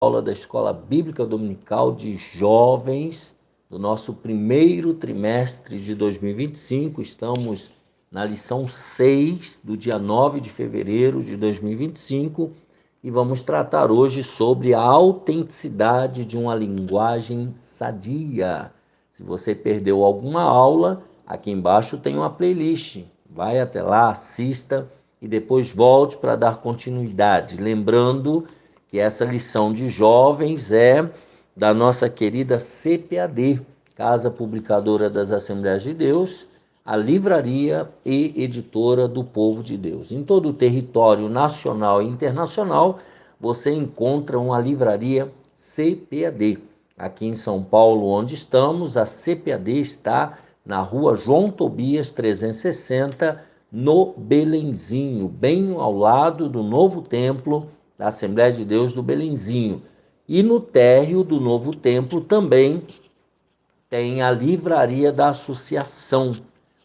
aula da Escola Bíblica Dominical de Jovens do nosso primeiro trimestre de 2025. Estamos na lição 6 do dia 9 de fevereiro de 2025 e vamos tratar hoje sobre a autenticidade de uma linguagem sadia. Se você perdeu alguma aula, aqui embaixo tem uma playlist. Vai até lá, assista e depois volte para dar continuidade. Lembrando que essa lição de jovens é da nossa querida CPAD, Casa Publicadora das Assembleias de Deus, a livraria e editora do Povo de Deus. Em todo o território nacional e internacional, você encontra uma livraria CPAD. Aqui em São Paulo, onde estamos, a CPAD está na rua João Tobias 360, no Belenzinho, bem ao lado do novo templo da Assembleia de Deus do Belenzinho. E no térreo do novo templo também tem a livraria da Associação,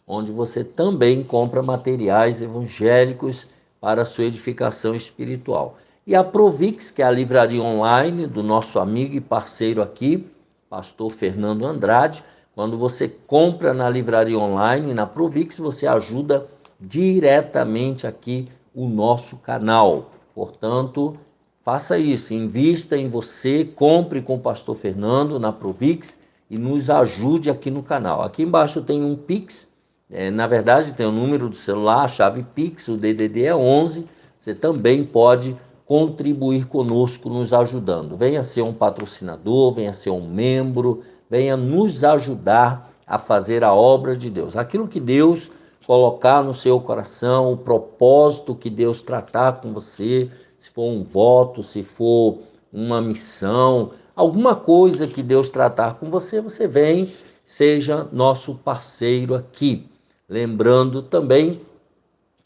onde você também compra materiais evangélicos para a sua edificação espiritual. E a Provix, que é a livraria online do nosso amigo e parceiro aqui, pastor Fernando Andrade. Quando você compra na livraria online, na Provix, você ajuda diretamente aqui o nosso canal. Portanto, faça isso, invista em você, compre com o pastor Fernando na Provix e nos ajude aqui no canal. Aqui embaixo tem um Pix, na verdade tem o número do celular, a chave Pix, o DDD é 11, você também pode contribuir conosco nos ajudando. Venha ser um patrocinador, venha ser um membro, venha nos ajudar a fazer a obra de Deus. Aquilo que Deus colocar no seu coração, o propósito que Deus tratar com você, se for um voto, se for uma missão, alguma coisa que Deus tratar com você, você vem, seja nosso parceiro aqui. Lembrando também,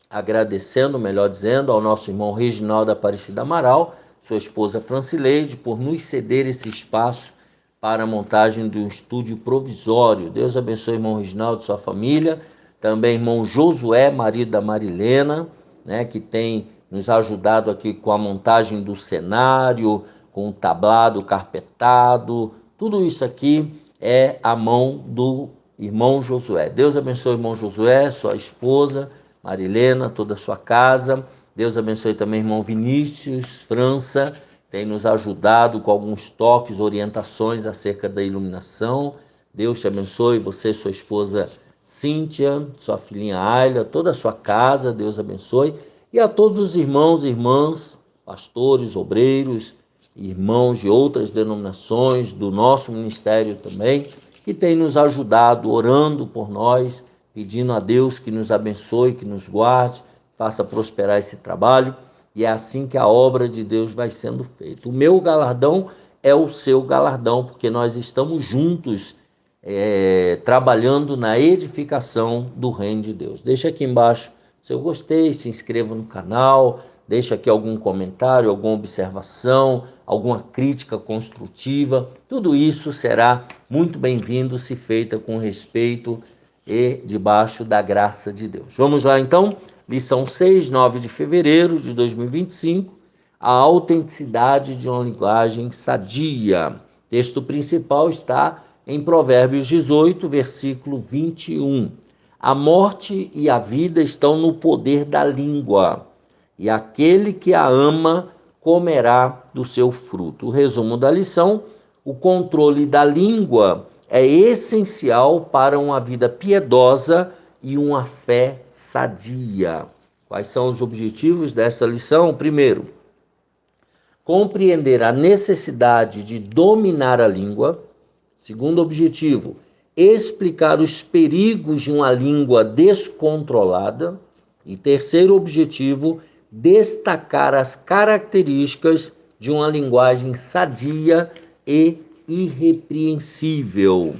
agradecendo, melhor dizendo, ao nosso irmão Reginaldo Aparecida Amaral, sua esposa Francileide, por nos ceder esse espaço para a montagem de um estúdio provisório. Deus abençoe o irmão Reginaldo e sua família. Também irmão Josué, marido da Marilena, que tem nos ajudado aqui com a montagem do cenário, com o tablado, carpetado. Tudo isso aqui é a mão do irmão Josué. Deus abençoe o irmão Josué, sua esposa, Marilena, toda a sua casa. Deus abençoe também o irmão Vinícius França, tem nos ajudado com alguns toques, orientações acerca da iluminação. Deus te abençoe, você, sua esposa Cíntia, sua filhinha Ayla, toda a sua casa, Deus abençoe. E a todos os irmãos e irmãs, pastores, obreiros, irmãos de outras denominações, do nosso ministério também, que têm nos ajudado, orando por nós, pedindo a Deus que nos abençoe, que nos guarde, faça prosperar esse trabalho. E é assim que a obra de Deus vai sendo feita. O meu galardão é o seu galardão, porque nós estamos juntos trabalhando na edificação do reino de Deus. Deixa aqui embaixo seu gostei, se inscreva no canal, deixa aqui algum comentário, alguma observação, alguma crítica construtiva. Tudo isso será muito bem-vindo se feita com respeito e debaixo da graça de Deus. Vamos lá então, lição 6, 9 de fevereiro de 2025, a autenticidade de uma linguagem sadia. O texto principal está em Provérbios 18, versículo 21. A morte e a vida estão no poder da língua, e aquele que a ama comerá do seu fruto. O resumo da lição: o controle da língua é essencial para uma vida piedosa e uma fé sadia. Quais são os objetivos dessa lição? Primeiro, compreender a necessidade de dominar a língua. Segundo objetivo, explicar os perigos de uma língua descontrolada. E terceiro objetivo, destacar as características de uma linguagem sadia e irrepreensível.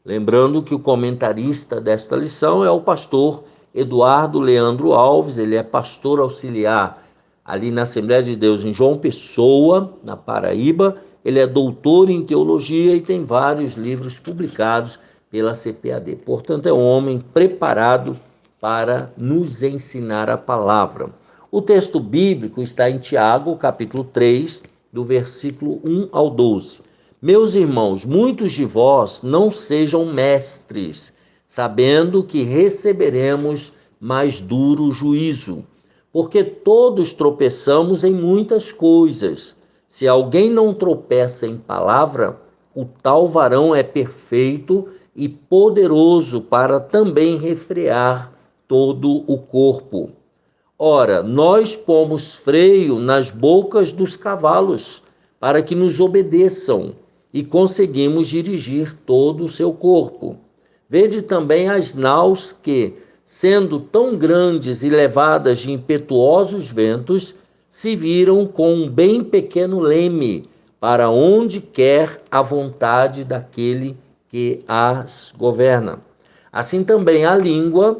Lembrando que o comentarista desta lição é o pastor Eduardo Leandro Alves, ele é pastor auxiliar ali na Assembleia de Deus em João Pessoa, na Paraíba. Ele é doutor em teologia e tem vários livros publicados pela CPAD. Portanto, é um homem preparado para nos ensinar a palavra. O texto bíblico está em Tiago, capítulo 3, do versículo 1 ao 12. Meus irmãos, muitos de vós não sejam mestres, sabendo que receberemos mais duro juízo, porque todos tropeçamos em muitas coisas. Se alguém não tropeça em palavra, o tal varão é perfeito e poderoso para também refrear todo o corpo. Ora, nós pomos freio nas bocas dos cavalos, para que nos obedeçam, e conseguimos dirigir todo o seu corpo. Vede também as naus que, sendo tão grandes e levadas de impetuosos ventos, se viram com um bem pequeno leme, para onde quer a vontade daquele que as governa. Assim também a língua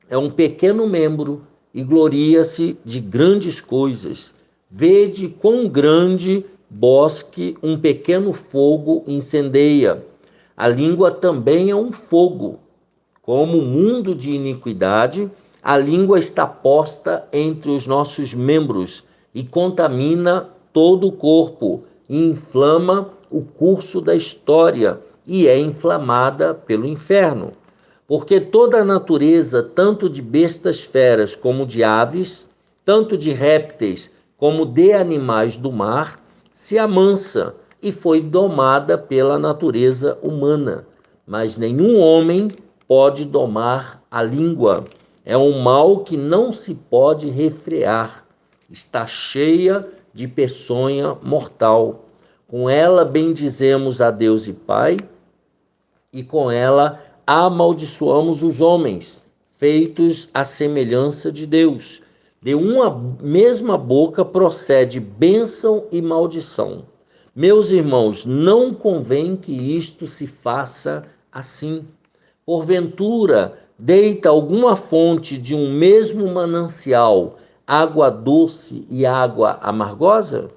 é um pequeno membro e gloria-se de grandes coisas. Vede quão grande bosque um pequeno fogo incendeia. A língua também é um fogo. Como mundo de iniquidade, a língua está posta entre os nossos membros e contamina todo o corpo, e inflama o curso da história, e é inflamada pelo inferno. Porque toda a natureza, tanto de bestas feras como de aves, tanto de répteis como de animais do mar, se amansa e foi domada pela natureza humana. Mas nenhum homem pode domar a língua. É um mal que não se pode refrear. Está cheia de peçonha mortal. Com ela bendizemos a Deus e Pai, e com ela amaldiçoamos os homens, feitos à semelhança de Deus. De uma mesma boca procede bênção e maldição. Meus irmãos, não convém que isto se faça assim. Porventura, deita alguma fonte de um mesmo manancial água doce e água amargosa?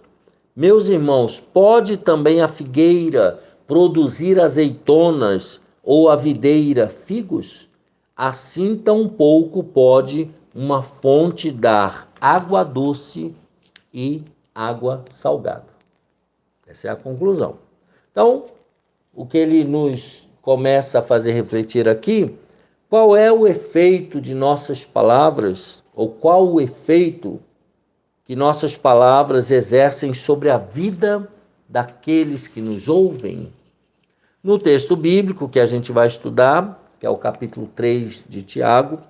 Meus irmãos, pode também a figueira produzir azeitonas ou a videira figos? Assim tampouco pode uma fonte dar água doce e água salgada. Essa é a conclusão. Então, o que ele nos começa a fazer refletir aqui, qual é o efeito de nossas palavras, ou qual o efeito que nossas palavras exercem sobre a vida daqueles que nos ouvem? No texto bíblico que a gente vai estudar, que é o capítulo 3 de Tiago,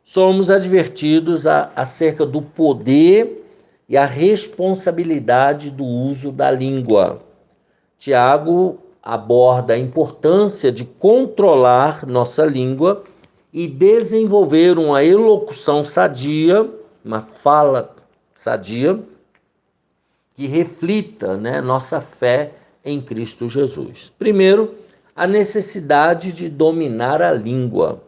somos advertidos acerca do poder e a responsabilidade do uso da língua. Tiago aborda a importância de controlar nossa língua e desenvolver uma elocução sadia, uma fala sadia, que reflita, nossa fé em Cristo Jesus. Primeiro, a necessidade de dominar a língua,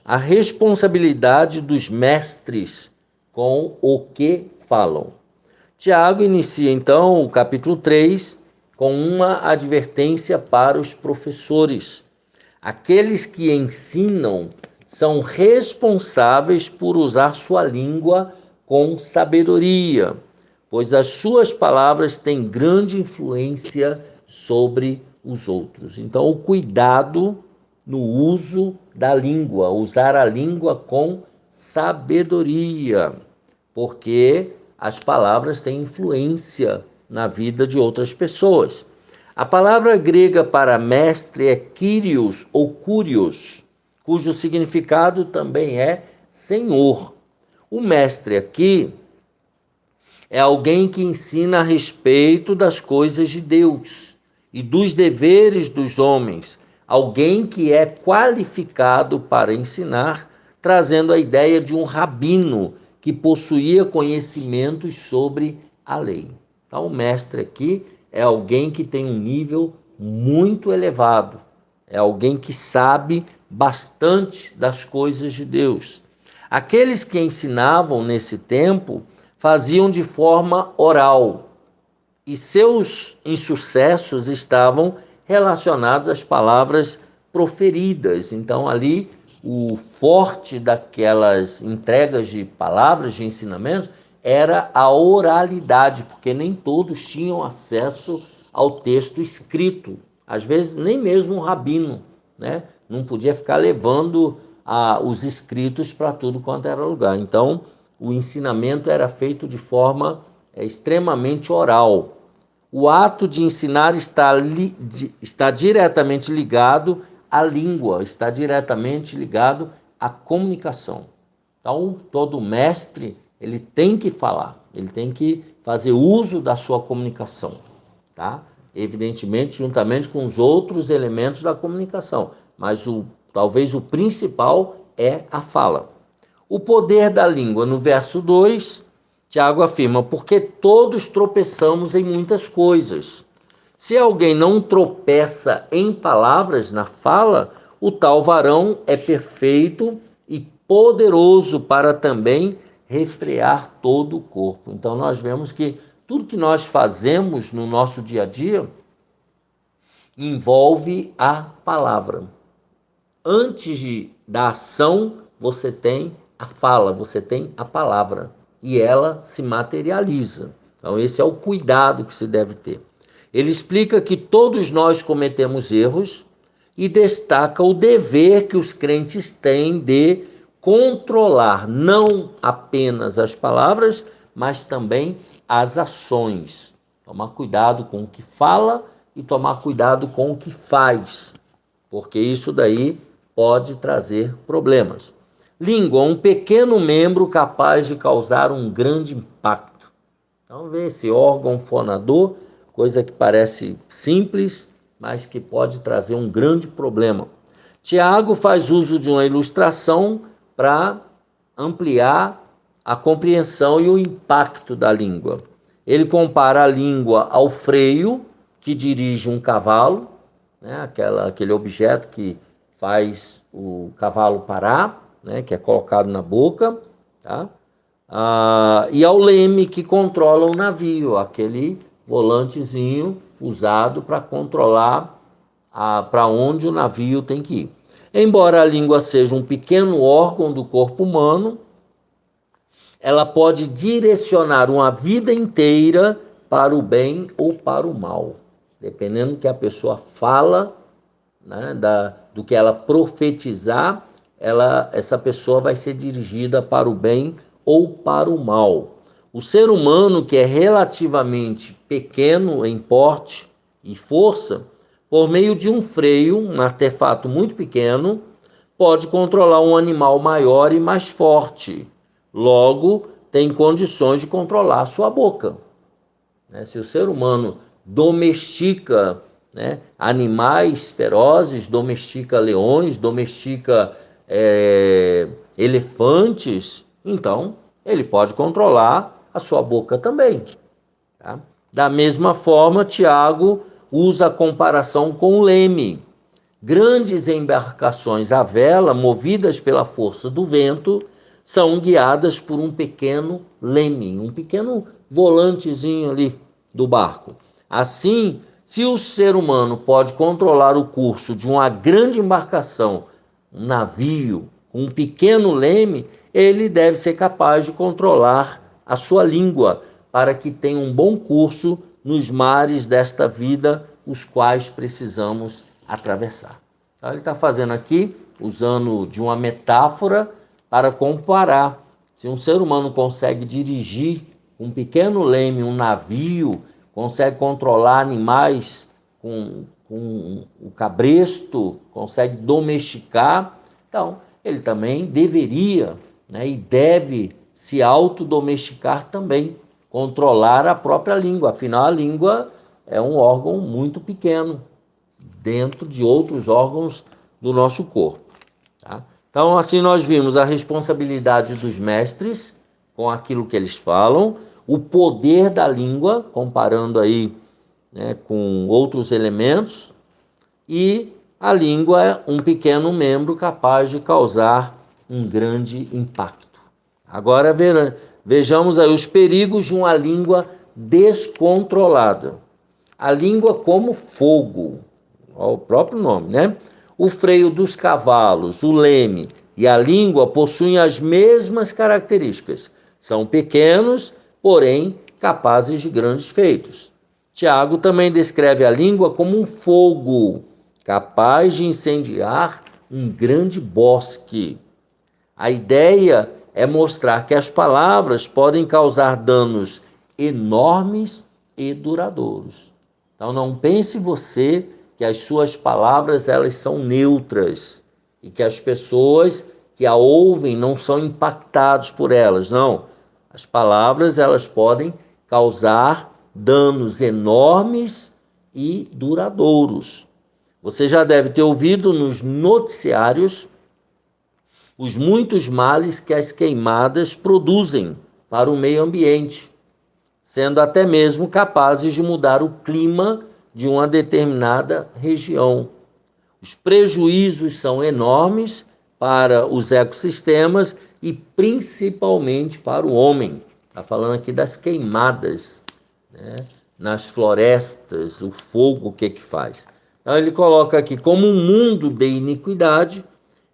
a responsabilidade dos mestres com o que falam. Tiago inicia então o capítulo 3 com uma advertência para os professores. Aqueles que ensinam são responsáveis por usar sua língua com sabedoria, pois as suas palavras têm grande influência sobre os outros. Então, o cuidado no uso da língua, usar a língua com sabedoria, porque as palavras têm influência na vida de outras pessoas. A palavra grega para mestre é kyrios ou kurios, cujo significado também é senhor. O mestre aqui é alguém que ensina a respeito das coisas de Deus e dos deveres dos homens, alguém que é qualificado para ensinar, trazendo a ideia de um rabino que possuía conhecimentos sobre a lei. Então, o mestre aqui é alguém que tem um nível muito elevado, é alguém que sabe bastante das coisas de Deus. Aqueles que ensinavam nesse tempo faziam de forma oral, e seus insucessos estavam relacionados às palavras proferidas. Então, ali, o forte daquelas entregas de palavras, de ensinamentos, era a oralidade, porque nem todos tinham acesso ao texto escrito. Às vezes, nem mesmo o rabino, né? Não podia ficar levando os escritos para tudo quanto era lugar. Então, o ensinamento era feito de forma extremamente oral. O ato de ensinar está diretamente ligado à língua, está diretamente ligado à comunicação. Então, todo mestre, ele tem que falar, ele tem que fazer uso da sua comunicação, tá? Evidentemente, juntamente com os outros elementos da comunicação, mas talvez o principal é a fala. O poder da língua, no verso 2, Tiago afirma, porque todos tropeçamos em muitas coisas. Se alguém não tropeça em palavras, na fala, o tal varão é perfeito e poderoso para também refrear todo o corpo. Então nós vemos que tudo que nós fazemos no nosso dia a dia envolve a palavra. Antes da ação, você tem a fala, você tem a palavra. E ela se materializa. Então esse é o cuidado que se deve ter. Ele explica que todos nós cometemos erros e destaca o dever que os crentes têm de controlar não apenas as palavras, mas também as ações. Tomar cuidado com o que fala e tomar cuidado com o que faz, porque isso daí pode trazer problemas. Língua, um pequeno membro capaz de causar um grande impacto. Então, vê esse órgão fonador, coisa que parece simples, mas que pode trazer um grande problema. Tiago faz uso de uma ilustração para ampliar a compreensão e o impacto da língua. Ele compara a língua ao freio que dirige um cavalo, né, aquele objeto que faz o cavalo parar, né, que é colocado na boca, tá? E ao leme que controla o navio, aquele volantezinho usado para controlar para onde o navio tem que ir. Embora a língua seja um pequeno órgão do corpo humano, ela pode direcionar uma vida inteira para o bem ou para o mal, dependendo do que a pessoa fala, né, do que ela profetizar, essa pessoa vai ser dirigida para o bem ou para o mal. O ser humano, que é relativamente pequeno em porte e força, por meio de um freio, um artefato muito pequeno, pode controlar um animal maior e mais forte. Logo, tem condições de controlar a sua boca. Se o ser humano domestica, né, animais ferozes, domestica leões, domestica elefantes, então ele pode controlar a sua boca também. Tá? Da mesma forma, Tiago usa a comparação com o leme. Grandes embarcações à vela, movidas pela força do vento, são guiadas por um pequeno leme, um pequeno volantezinho ali do barco. Assim, se o ser humano pode controlar o curso de uma grande embarcação, um navio, um pequeno leme, ele deve ser capaz de controlar a sua língua para que tenha um bom curso nos mares desta vida, os quais precisamos atravessar. Então, ele está fazendo aqui, usando de uma metáfora para comparar. Se um ser humano consegue dirigir um pequeno leme, um navio, consegue controlar animais com o cabresto, consegue domesticar, então ele também deveria, né, e deve se autodomesticar também, controlar a própria língua. Afinal, a língua é um órgão muito pequeno dentro de outros órgãos do nosso corpo. Tá? Então, assim nós vimos a responsabilidade dos mestres com aquilo que eles falam, o poder da língua, comparando aí, né, com outros elementos, e a língua é um pequeno membro capaz de causar um grande impacto. Agora vejamos aí os perigos de uma língua descontrolada. A língua como fogo, ó, o próprio nome, né? O freio dos cavalos, o leme e a língua possuem as mesmas características. São pequenos, porém capazes de grandes feitos. Tiago também descreve a língua como um fogo, capaz de incendiar um grande bosque. A ideia é mostrar que as palavras podem causar danos enormes e duradouros. Então não pense você que as suas palavras elas são neutras e que as pessoas que a ouvem não são impactados por elas. Não. As palavras elas podem causar danos enormes e duradouros. Você já deve ter ouvido nos noticiários os muitos males que as queimadas produzem para o meio ambiente, sendo até mesmo capazes de mudar o clima de uma determinada região. Os prejuízos são enormes para os ecossistemas e principalmente para o homem. Está falando aqui das queimadas, né? Nas florestas, o fogo, o que faz? Então ele coloca aqui como um mundo de iniquidade.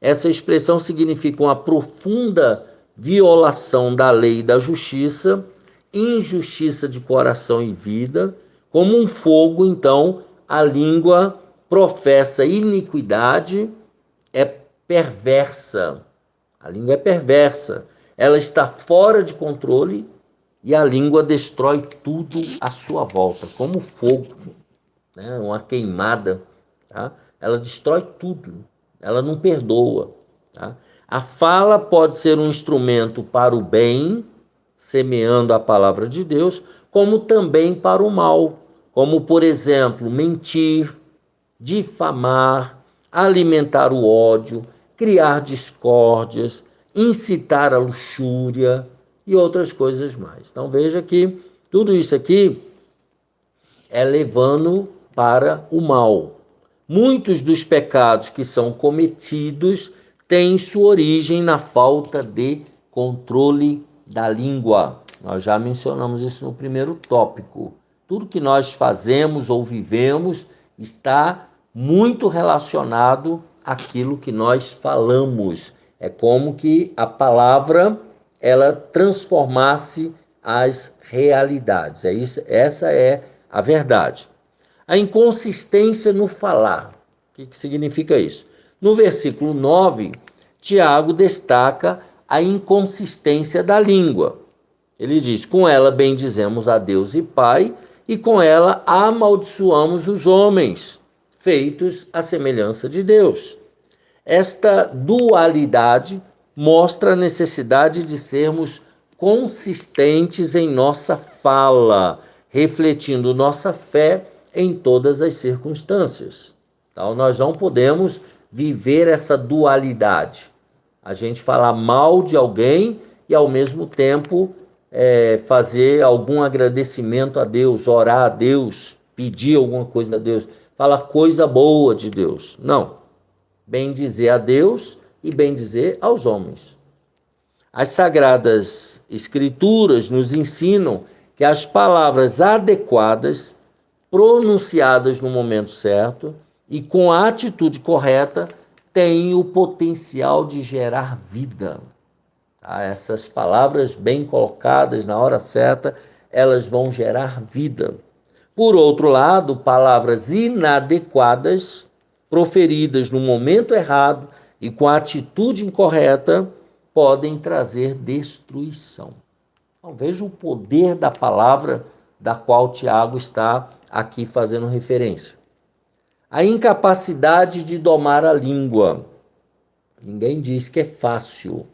Essa expressão significa uma profunda violação da lei e da justiça, injustiça de coração e vida. Como um fogo, então, a língua professa iniquidade, é perversa. A língua é perversa. Ela está fora de controle e a língua destrói tudo à sua volta, como fogo, né? Uma queimada. Tá? Ela destrói tudo. Ela não perdoa. Tá? A fala pode ser um instrumento para o bem, semeando a palavra de Deus, como também para o mal, como, por exemplo, mentir, difamar, alimentar o ódio, criar discórdias, incitar a luxúria e outras coisas mais. Então veja que tudo isso aqui é levando para o mal. Muitos dos pecados que são cometidos têm sua origem na falta de controle da língua. Nós já mencionamos isso no primeiro tópico. Tudo que nós fazemos ou vivemos está muito relacionado àquilo que nós falamos. É como que a palavra ela transformasse as realidades. Essa é a verdade. A inconsistência no falar. O que significa isso? No versículo 9, Tiago destaca a inconsistência da língua. Ele diz, com ela bendizemos a Deus e Pai, e com ela amaldiçoamos os homens, feitos à semelhança de Deus. Esta dualidade mostra a necessidade de sermos consistentes em nossa fala, refletindo nossa fé em todas as circunstâncias. Então, nós não podemos viver essa dualidade. A gente falar mal de alguém e, ao mesmo tempo, fazer algum agradecimento a Deus, orar a Deus, pedir alguma coisa a Deus, falar coisa boa de Deus. Não. Bem dizer a Deus e bem dizer aos homens. As Sagradas Escrituras nos ensinam que as palavras adequadas, pronunciadas no momento certo e com a atitude correta, têm o potencial de gerar vida. Tá? Essas palavras bem colocadas na hora certa, elas vão gerar vida. Por outro lado, palavras inadequadas, proferidas no momento errado e com a atitude incorreta, podem trazer destruição. Então, veja o poder da palavra da qual Tiago está aqui fazendo referência. A incapacidade de domar a língua. Ninguém diz que é fácil,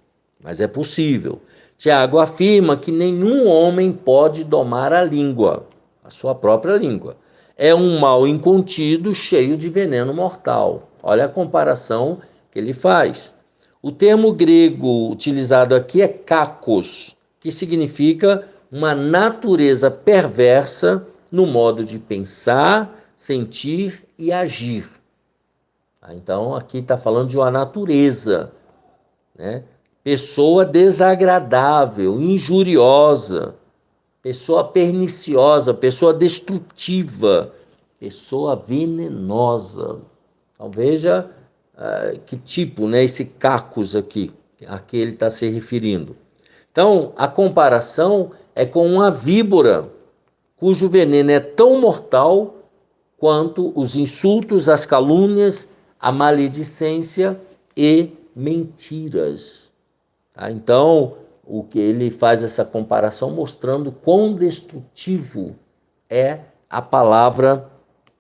mas é possível. Tiago afirma que nenhum homem pode domar a língua, a sua própria língua. É um mal incontido, cheio de veneno mortal. Olha a comparação que ele faz. O termo grego utilizado aqui é kakos, que significa uma natureza perversa no modo de pensar, sentir e agir. Então, aqui está falando de uma natureza, né? Pessoa desagradável, injuriosa, pessoa perniciosa, pessoa destrutiva, pessoa venenosa. Então, veja que tipo, né, esse cacos aqui, a que ele está se referindo. Então, a comparação é com uma víbora, cujo veneno é tão mortal quanto os insultos, as calúnias, a maledicência e mentiras. Tá? Então, o que ele faz essa comparação mostrando quão destrutivo é a palavra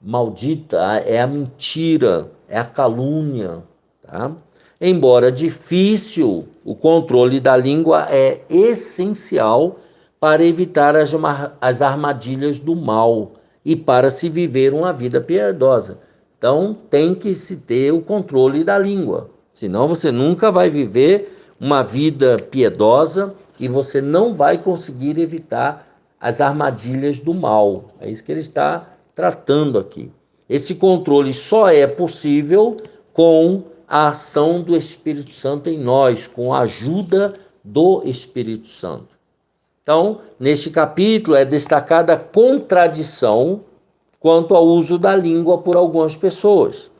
maldita, é a mentira, é a calúnia. Tá? Embora difícil, o controle da língua é essencial para evitar as armadilhas do mal e para se viver uma vida piedosa. Então, tem que se ter o controle da língua, senão você nunca vai viver uma vida piedosa e você não vai conseguir evitar as armadilhas do mal. É isso que ele está tratando aqui. Esse controle só é possível com a ação do Espírito Santo em nós, com a ajuda do Espírito Santo. Então, neste capítulo é destacada a contradição quanto ao uso da língua por algumas pessoas,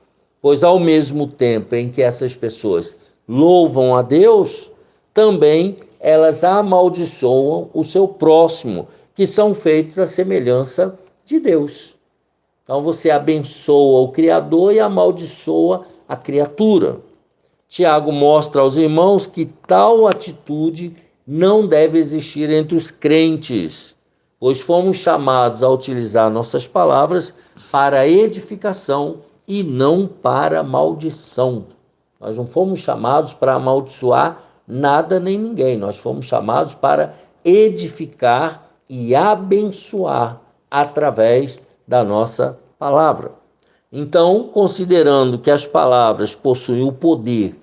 pois ao mesmo tempo em que essas pessoas louvam a Deus, também elas amaldiçoam o seu próximo, que são feitos à semelhança de Deus. Então você abençoa o Criador e amaldiçoa a criatura. Tiago mostra aos irmãos que tal atitude não deve existir entre os crentes, pois fomos chamados a utilizar nossas palavras para edificação e não para maldição. Nós não fomos chamados para amaldiçoar nada nem ninguém, nós fomos chamados para edificar e abençoar através da nossa palavra. Então, considerando que as palavras possuem o poder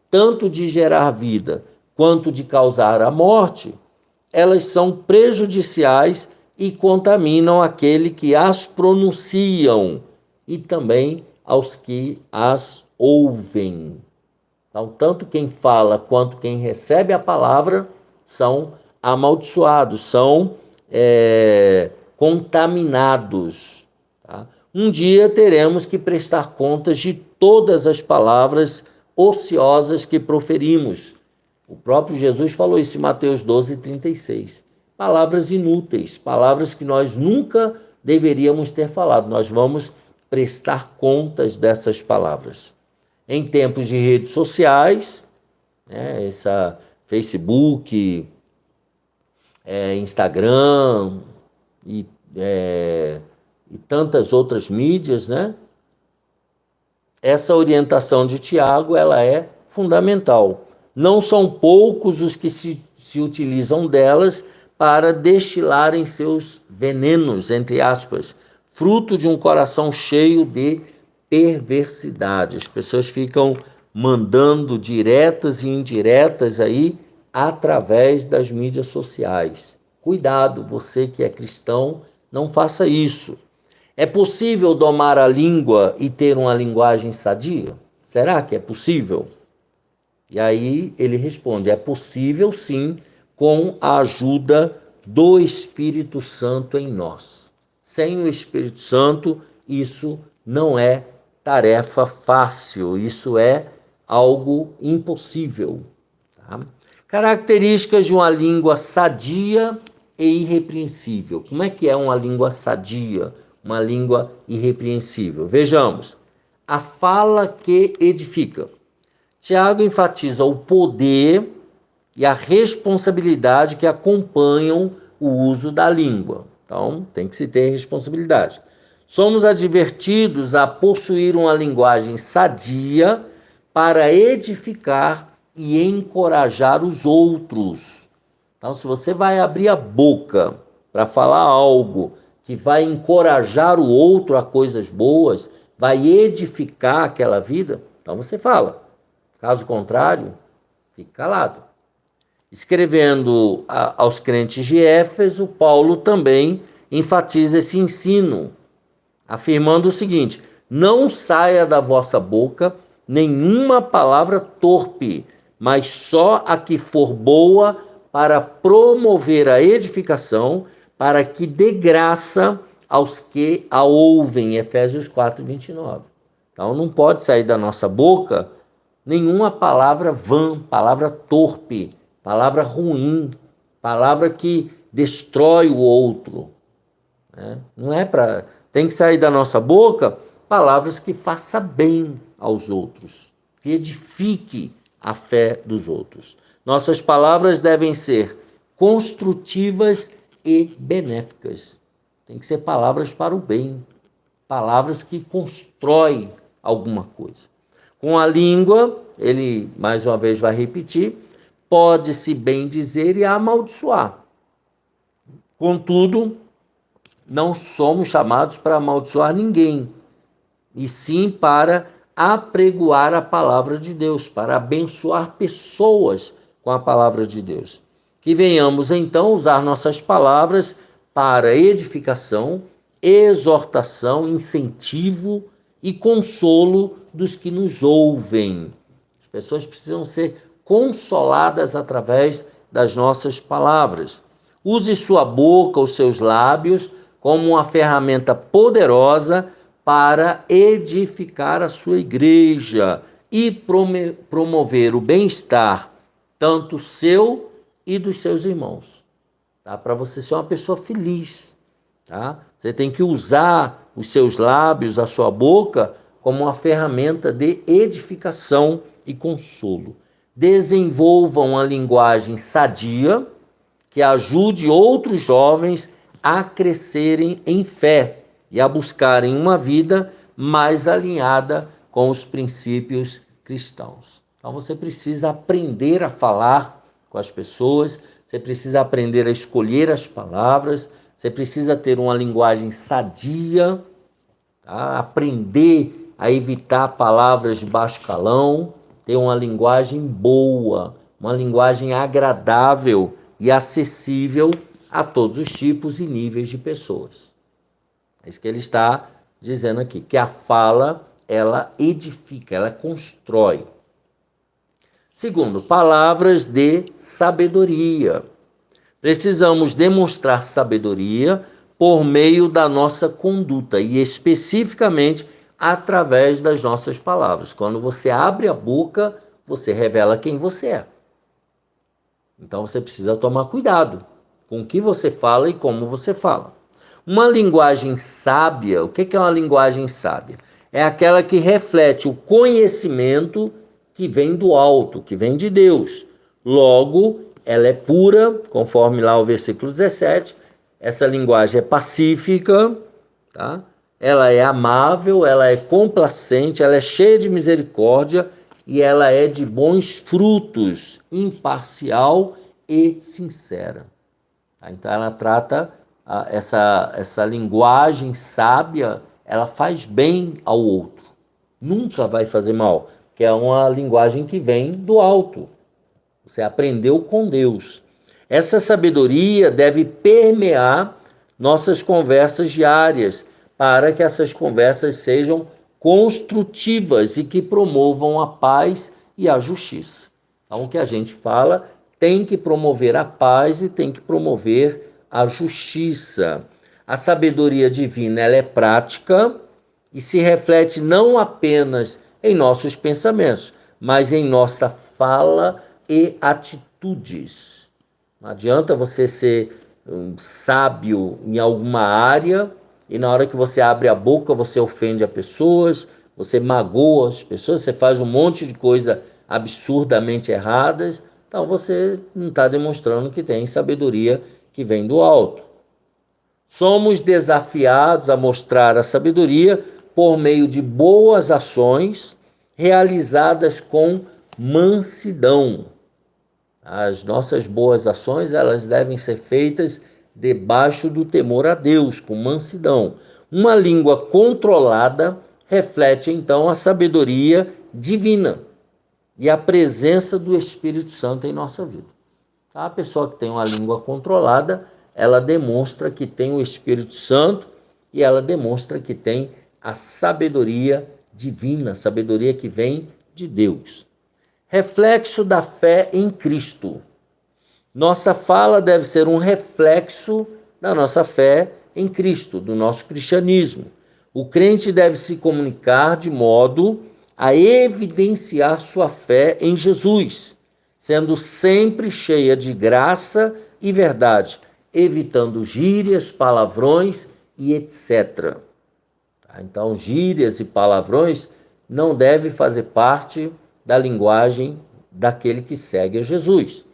tanto de gerar vida quanto de causar a morte, elas são prejudiciais e contaminam aquele que as pronunciam e também aos que as ouvem. Então, tanto quem fala quanto quem recebe a palavra são amaldiçoados, são contaminados. Tá? Um dia teremos que prestar contas de todas as palavras ociosas que proferimos. O próprio Jesus falou isso em Mateus 12:36. Palavras inúteis, palavras que nós nunca deveríamos ter falado. Nós vamos prestar contas dessas palavras. Em tempos de redes sociais, essa Facebook, Instagram e tantas outras mídias, essa orientação de Tiago ela é fundamental. Não são poucos os que se utilizam delas para destilarem seus venenos, entre aspas, fruto de um coração cheio de perversidade. As pessoas ficam mandando diretas e indiretas aí através das mídias sociais. Cuidado, você que é cristão, não faça isso. É possível domar a língua e ter uma linguagem sadia? Será que é possível? E aí ele responde, é possível sim, com a ajuda do Espírito Santo em nós. Sem o Espírito Santo, isso não é tarefa fácil, isso é algo impossível. Tá? Características de uma língua sadia e irrepreensível. Como é que é uma língua sadia, uma língua irrepreensível? Vejamos, a fala que edifica. Tiago enfatiza o poder e a responsabilidade que acompanham o uso da língua. Então, tem que se ter responsabilidade. Somos advertidos a possuir uma linguagem sadia para edificar e encorajar os outros. Então, se você vai abrir a boca para falar algo que vai encorajar o outro a coisas boas, vai edificar aquela vida, então você fala. Caso contrário, fique calado. Escrevendo aos crentes de Éfeso, Paulo também enfatiza esse ensino, afirmando o seguinte: não saia da vossa boca nenhuma palavra torpe, mas só a que for boa para promover a edificação, para que dê graça aos que a ouvem. Efésios 4:29. Então não pode sair da nossa boca nenhuma palavra vã, palavra torpe, palavra ruim, palavra que destrói o outro, né? Não é para... Tem que sair da nossa boca palavras que façam bem aos outros, que edifique a fé dos outros. Nossas palavras devem ser construtivas e benéficas. Tem que ser palavras para o bem, palavras que constroem alguma coisa. Com a língua, ele mais uma vez vai repetir, pode-se bem dizer e amaldiçoar. Contudo, não somos chamados para amaldiçoar ninguém, e sim para apregoar a palavra de Deus, para abençoar pessoas com a palavra de Deus. Que venhamos então usar nossas palavras para edificação, exortação, incentivo e consolo dos que nos ouvem. As pessoas precisam ser consoladas através das nossas palavras. Use sua boca, os seus lábios, como uma ferramenta poderosa para edificar a sua igreja e promover o bem-estar, tanto seu e dos seus irmãos. Tá? Para você ser uma pessoa feliz. Tá? Você tem que usar os seus lábios, a sua boca, como uma ferramenta de edificação e consolo. Desenvolvam uma linguagem sadia que ajude outros jovens a crescerem em fé e a buscarem uma vida mais alinhada com os princípios cristãos. Então você precisa aprender a falar com as pessoas, você precisa aprender a escolher as palavras, você precisa ter uma linguagem sadia, tá? Aprender a evitar palavras de baixo calão, ter uma linguagem boa, uma linguagem agradável e acessível a todos os tipos e níveis de pessoas. É isso que ele está dizendo aqui, que a fala, ela edifica, ela constrói. Segundo, palavras de sabedoria. Precisamos demonstrar sabedoria por meio da nossa conduta e especificamente através das nossas palavras. Quando você abre a boca, você revela quem você é. Então você precisa tomar cuidado com o que você fala e como você fala. Uma linguagem sábia, o que é uma linguagem sábia? É aquela que reflete o conhecimento que vem do alto, que vem de Deus. Logo, ela é pura, conforme lá o versículo 17. Essa linguagem é pacífica, tá? Ela é amável, ela é complacente, ela é cheia de misericórdia e ela é de bons frutos, imparcial e sincera. Então ela trata essa linguagem sábia, ela faz bem ao outro, nunca vai fazer mal, que é uma linguagem que vem do alto. Você aprendeu com Deus. Essa sabedoria deve permear nossas conversas diárias, para que essas conversas sejam construtivas e que promovam a paz e a justiça. Então, o que a gente fala tem que promover a paz e tem que promover a justiça. A sabedoria divina, ela é prática e se reflete não apenas em nossos pensamentos, mas em nossa fala e atitudes. Não adianta você ser sábio em alguma área e na hora que você abre a boca você ofende as pessoas, você magoa as pessoas, você faz um monte de coisa absurdamente erradas. Então você não está demonstrando que tem sabedoria que vem do alto. Somos desafiados a mostrar a sabedoria por meio de boas ações realizadas com mansidão. As nossas boas ações, elas devem ser feitas debaixo do temor a Deus, com mansidão. Uma língua controlada reflete então a sabedoria divina e a presença do Espírito Santo em nossa vida. A pessoa que tem uma língua controlada, ela demonstra que tem o Espírito Santo e ela demonstra que tem a sabedoria divina, sabedoria que vem de Deus. Reflexo da fé em Cristo. Nossa fala deve ser um reflexo da nossa fé em Cristo, do nosso cristianismo. O crente deve se comunicar de modo a evidenciar sua fé em Jesus, sendo sempre cheia de graça, e verdade, evitando gírias, palavrões e etc. Então, gírias e palavrões não devem fazer parte da linguagem daquele que segue a Jesus.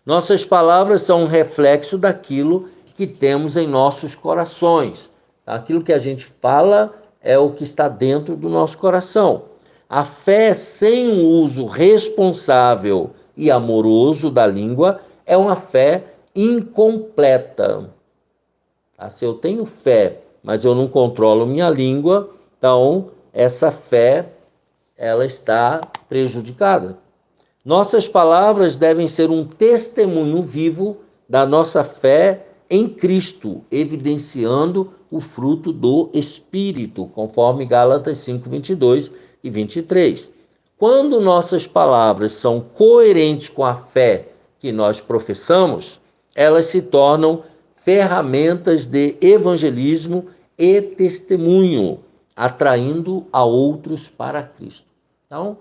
Nossas palavras são um reflexo daquilo que temos em nossos corações. Aquilo que a gente fala é o que está dentro do nosso coração. A fé sem um uso responsável e amoroso da língua é uma fé incompleta. Se eu tenho fé, mas eu não controlo minha língua, então essa fé ela está prejudicada. Nossas palavras devem ser um testemunho vivo da nossa fé em Cristo, evidenciando o fruto do Espírito, conforme Gálatas 5, 22 e 23. Quando nossas palavras são coerentes com a fé que nós professamos, elas se tornam ferramentas de evangelismo e testemunho, atraindo a outros para Cristo. Então,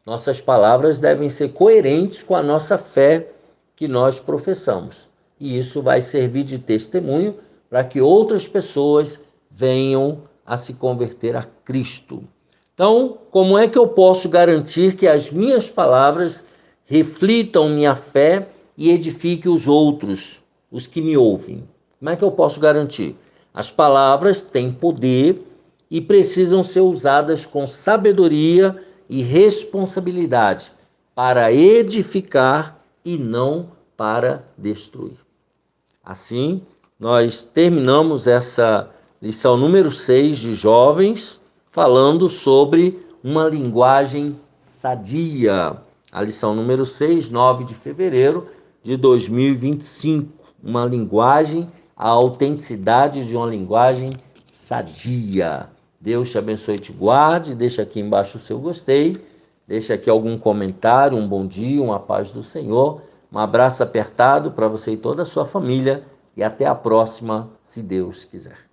nossas palavras devem ser coerentes com a nossa fé que nós professamos. E isso vai servir de testemunho para que outras pessoas venham a se converter a Cristo. Então, como é que eu posso garantir que as minhas palavras reflitam minha fé e edifiquem os outros, os que me ouvem? Como é que eu posso garantir? As palavras têm poder e precisam ser usadas com sabedoria e responsabilidade para edificar e não para destruir. Assim, nós terminamos essa lição número 6 de jovens, falando sobre uma linguagem sadia. A lição número 6, 9 de fevereiro de 2025. Uma linguagem, a autenticidade de uma linguagem sadia. Deus te abençoe e te guarde. Deixa aqui embaixo o seu gostei. Deixa aqui algum comentário, um bom dia, uma paz do Senhor. Um abraço apertado para você e toda a sua família. E até a próxima, se Deus quiser.